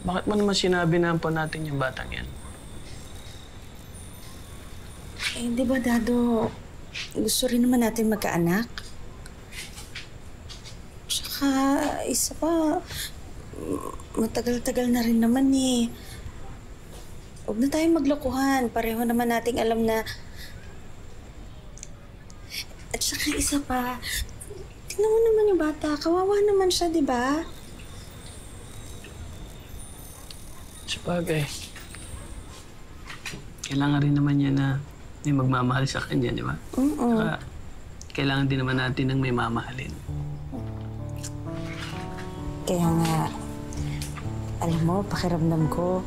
Bakit mo naman sinabi na po natin yung batang yan? Eh, di ba, Dado, gusto rin naman natin magkaanak? Tsaka, isa pa, matagal-tagal na rin naman eh. Huwag na tayong maglokohan. Pareho naman nating alam na... At saka isa pa, tingnan mo naman yung bata. Kawawa naman siya, di ba? Sabagay. Kailangan rin naman niya na may magmamahal sa kanya, di ba? Saka, kailangan din naman natin ng may mamahalin. Kaya nga, alam mo, pakiramdam ko,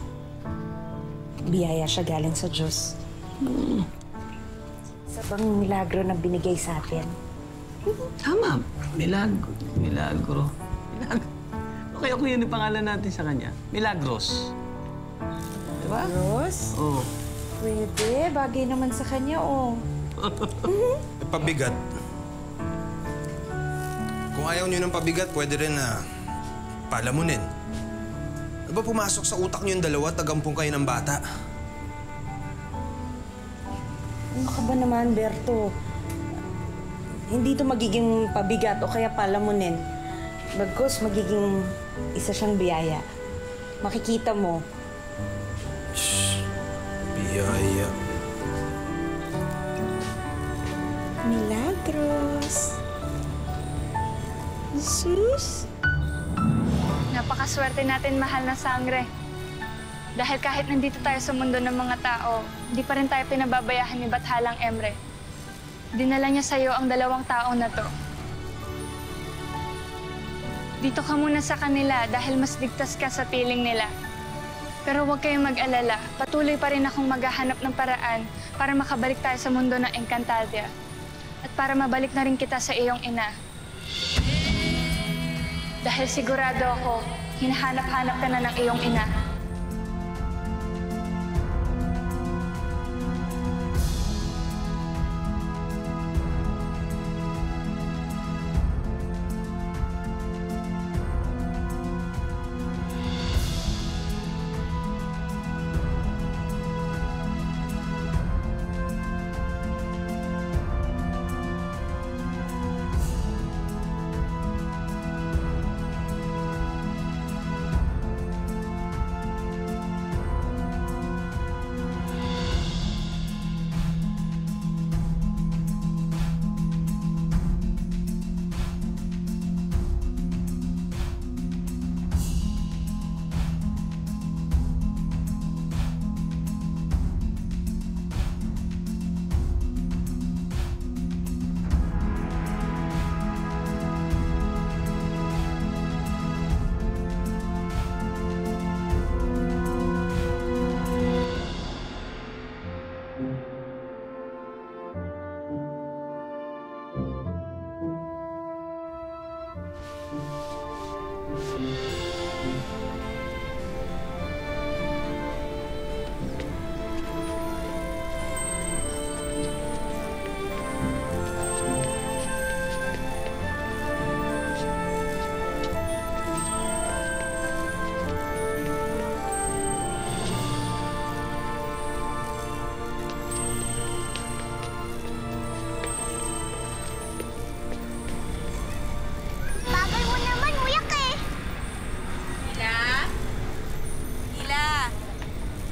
biyaya siya galing sa Diyos. Sa bang milagro na binigay sa atin. Tama. Milagro. Milagro. Okay, ako yun yung pangalan natin sa kanya. Milagros. Diba? Diyos? Oo. Pwede. Bagay naman sa kanya, oh. Pabigat. Kung ayaw nyo ng pabigat, pwede rin na palamunin. Ano ba pumasok sa utak nyo yung dalawa, tagampong kayo ng bata? Ano ka ba naman, Berto? Hindi ito magiging pabigat o kaya palamunin. Bagkus, magiging isa siyang biyaya. Makikita mo. Shhh. Biyaya. Milagros. Jesus. Napakaswerte natin, mahal na sangre. Dahil kahit nandito tayo sa mundo ng mga tao, hindi pa rin tayo pinababayahan ni Bathalang Emre. Dinala niya sa'yo ang 2 taong na to. Dito ka muna sa kanila dahil mas ligtas ka sa piling nila. Pero huwag kayong mag-alala, patuloy pa rin akong maghahanap ng paraan para makabalik tayo sa mundo ng Encantadia. At para mabalik na rin kita sa iyong ina. Dahil sigurado ako, hinahanap-hanap ka na ng iyong ina.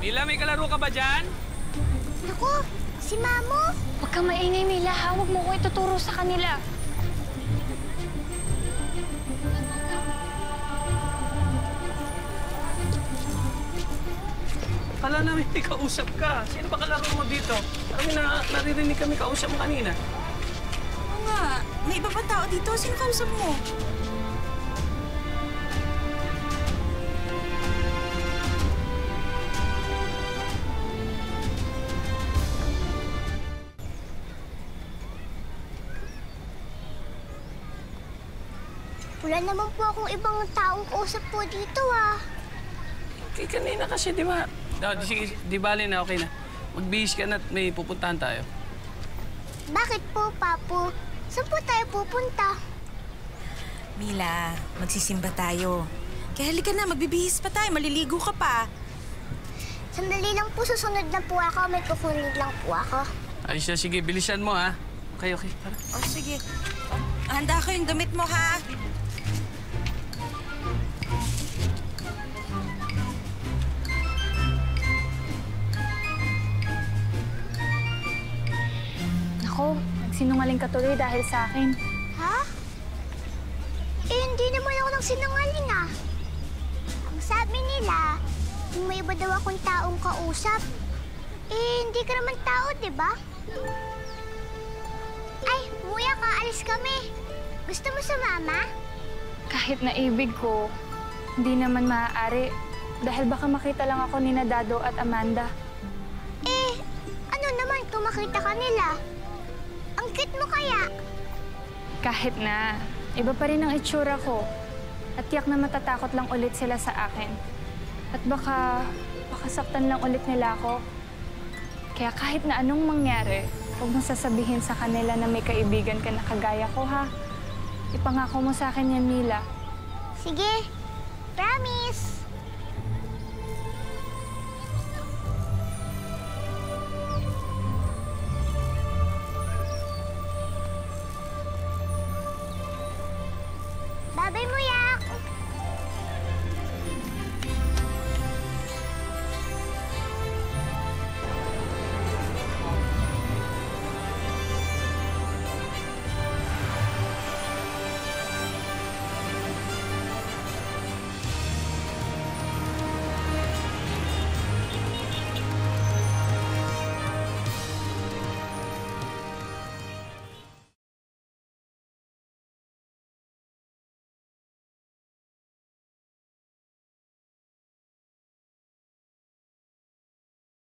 Mila, may kalaro ka ba dyan? Naku, si Mamo. Huwag kang maingay, Mila, ha? Huwag mo ko ituturo sa kanila. Akala namin may kausap ka. Sino ba kalaro mo dito? Kami naririnig kami kausap mo kanina. Oo nga. May iba pa tao dito. Sino kausap mo? Wala naman po akong ibang taong kausap po dito, ah. Okay, kanina kasi, di ba? No, sige, di bali na, okay na. Magbihis ka na at may pupuntahan tayo. Bakit po, Papo? Saan po tayo pupunta? Mila, magsisimba tayo. Kaya halika na, magbibihis pa tayo, maliligo ka pa. Sandali lang po, susunod na po ako. May kukunin lang po ako. Ay siya, sige, bilisan mo ha. Okay, tara. O sige, handa ko yung damit mo ha. Ako, nagsinungaling ka tuloy dahil sa akin. Ha? Eh, hindi naman ako nang sinungaling ah. Ang sabi nila, yung may iba daw akong taong kausap. Eh, hindi ka naman tao, di ba? Ay, muya ka, alis kami. Gusto mo sumama? Kahit naibig ko, hindi naman maaari. Dahil baka makita lang ako ni Dado at Amanda. Eh, ano naman kung makita ka nila? Ang cute mo kaya? Kahit na, iba pa rin ang itsura ko. At tiyak na matatakot lang ulit sila sa akin. At baka saktan lang ulit nila ako. Kaya kahit na anong mangyari, huwag mong sasabihin sa kanila na may kaibigan ka na kagaya ko, ha? Ipangako mo sa akin yan, Mila. Sige, promise.